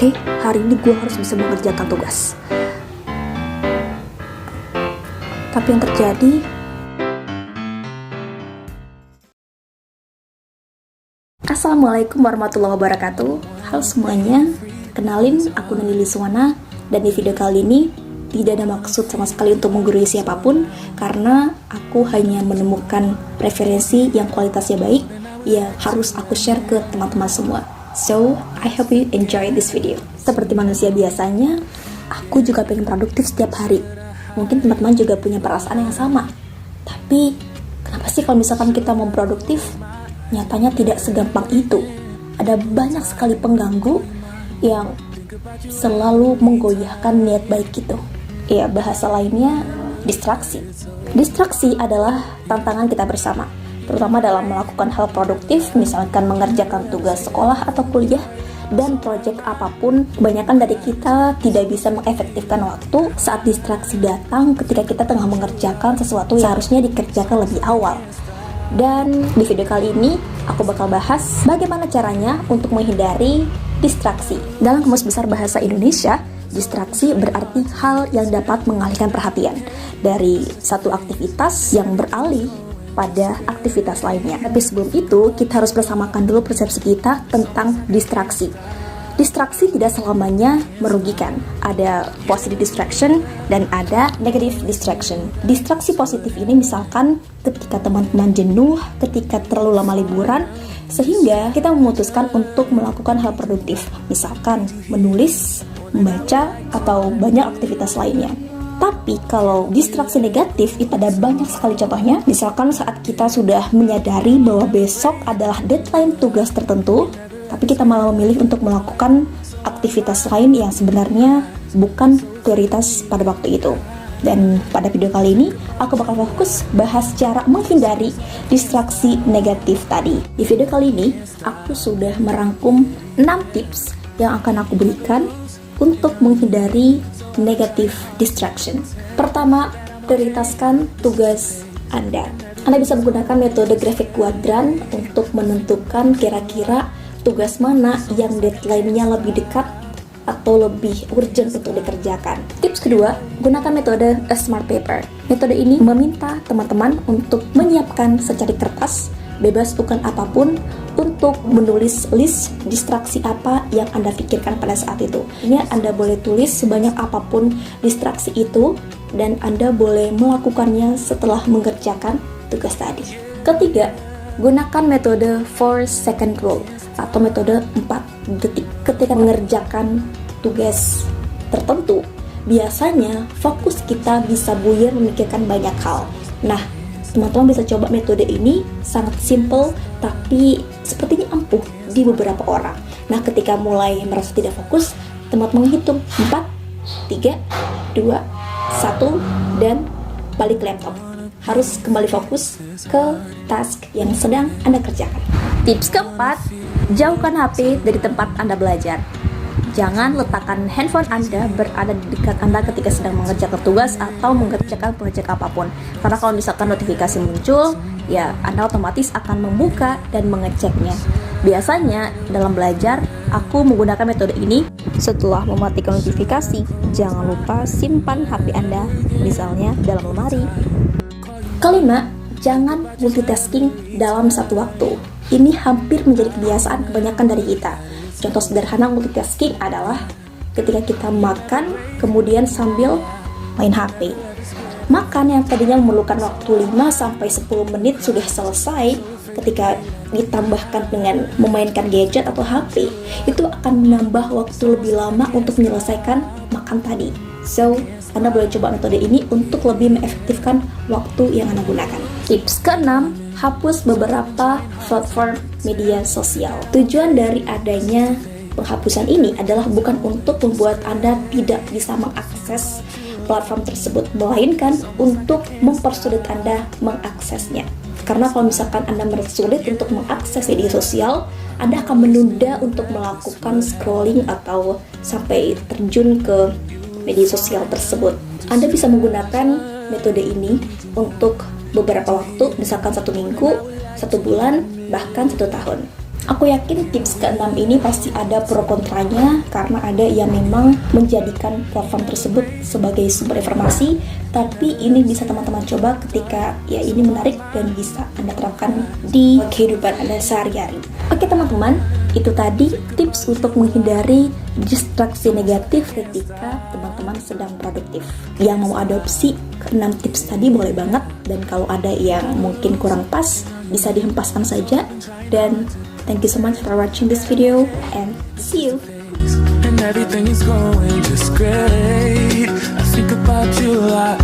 Oke, hari ini gue harus bisa mengerjakan tugas. Tapi yang terjadi, Assalamualaikum warahmatullahi wabarakatuh. Halo semuanya, kenalin aku Nani Liswana. Dan di video kali ini tidak ada maksud sama sekali untuk menggurui siapapun, karena aku hanya menemukan referensi yang kualitasnya baik yang harus aku share ke teman-teman semua. So, I hope you enjoy this video. Seperti manusia biasanya, aku juga pengen produktif setiap hari. Mungkin teman-teman juga punya perasaan yang sama. Tapi, kenapa sih kalau misalkan kita mau produktif, nyatanya tidak segampang itu? Ada banyak sekali pengganggu yang selalu menggoyahkan niat baik itu. Ya, bahasa lainnya, distraksi. Distraksi adalah tantangan kita bersama, terutama dalam melakukan hal produktif, misalkan mengerjakan tugas sekolah atau kuliah, dan proyek apapun. Kebanyakan dari kita tidak bisa mengefektifkan waktu saat distraksi datang ketika kita tengah mengerjakan sesuatu yang seharusnya dikerjakan lebih awal. Dan di video kali ini, aku bakal bahas bagaimana caranya untuk menghindari distraksi. Dalam Kamus Besar Bahasa Indonesia, distraksi berarti hal yang dapat mengalihkan perhatian dari satu aktivitas yang beralih pada aktivitas lainnya. Tapi sebelum itu, kita harus bersamakan dulu persepsi kita tentang distraksi. Distraksi tidak selamanya merugikan. Ada positive distraction dan ada negative distraction. Distraksi positif ini misalkan ketika teman-teman jenuh, ketika terlalu lama liburan, sehingga kita memutuskan untuk melakukan hal produktif, misalkan menulis, membaca, atau banyak aktivitas lainnya. Tapi kalau distraksi negatif itu ada banyak sekali contohnya. Misalkan saat kita sudah menyadari bahwa besok adalah deadline tugas tertentu, tapi kita malah memilih untuk melakukan aktivitas lain yang sebenarnya bukan prioritas pada waktu itu. Dan pada video kali ini, aku bakal fokus bahas cara menghindari distraksi negatif tadi. Di video kali ini, aku sudah merangkum 6 tips yang akan aku berikan untuk menghindari negative distraction. Pertama, prioritaskan tugas Anda. Anda bisa menggunakan metode grafik kuadran untuk menentukan kira-kira tugas mana yang deadline-nya lebih dekat atau lebih urgent untuk dikerjakan. Tips kedua, gunakan metode A Smart Paper. Metode ini meminta teman-teman untuk menyiapkan secari kertas, bebas bukan apapun, untuk menulis list distraksi apa yang Anda pikirkan pada saat itu. Ini Anda boleh tulis sebanyak apapun distraksi itu, dan Anda boleh melakukannya setelah mengerjakan tugas tadi. Ketiga, gunakan metode 4 second rule atau metode 4 detik. Ketika mengerjakan tugas tertentu, biasanya fokus kita bisa buyar memikirkan banyak hal. Nah, teman-teman bisa coba metode ini, sangat simple tapi sepertinya ampuh di beberapa orang. Nah, ketika mulai merasa tidak fokus, teman-teman menghitung 4, 3, 2, 1, dan balik laptop. Harus kembali fokus ke task yang sedang Anda kerjakan. Tips keempat, jauhkan HP dari tempat Anda belajar. Jangan letakkan handphone Anda berada di dekat Anda ketika sedang mengerjakan tugas atau mengerjakan proyek apapun. Karena kalau misalkan notifikasi muncul, ya Anda otomatis akan membuka dan mengeceknya. Biasanya dalam belajar, aku menggunakan metode ini. Setelah mematikan notifikasi, jangan lupa simpan HP Anda, misalnya dalam lemari. Kelima, jangan multitasking dalam satu waktu. Ini hampir menjadi kebiasaan kebanyakan dari kita. Contoh sederhana multitasking adalah ketika kita makan, kemudian sambil main HP. Makan yang tadinya memerlukan waktu 5-10 menit sudah selesai, ketika ditambahkan dengan memainkan gadget atau HP, itu akan menambah waktu lebih lama untuk menyelesaikan makan tadi. So, Anda boleh coba metode ini untuk lebih mengefektifkan waktu yang Anda gunakan. Tips keenam, hapus beberapa platform media sosial. Tujuan dari adanya penghapusan ini adalah bukan untuk membuat Anda tidak bisa mengakses platform tersebut, melainkan untuk mempersulit Anda mengaksesnya. Karena kalau misalkan Anda merasa sulit untuk mengakses media sosial, Anda akan menunda untuk melakukan scrolling atau sampai terjun ke media sosial tersebut. Anda bisa menggunakan metode ini untuk beberapa waktu, misalkan 1 minggu, 1 bulan, bahkan 1 tahun. Aku yakin tips ke-6 ini pasti ada pro kontranya, karena ada yang memang menjadikan platform tersebut sebagai sumber informasi, tapi ini bisa teman-teman coba ketika ya ini menarik dan bisa Anda terapkan di kehidupan Anda sehari-hari. Oke teman-teman, itu tadi tips untuk menghindari distraksi negatif ketika teman-teman sedang produktif. Yang mau adopsi ke-6 tips tadi boleh banget, dan kalau ada yang mungkin kurang pas bisa dihempaskan saja. Dan thank you so much for watching this video, and see you. And everything is going just great. I think about you a lot.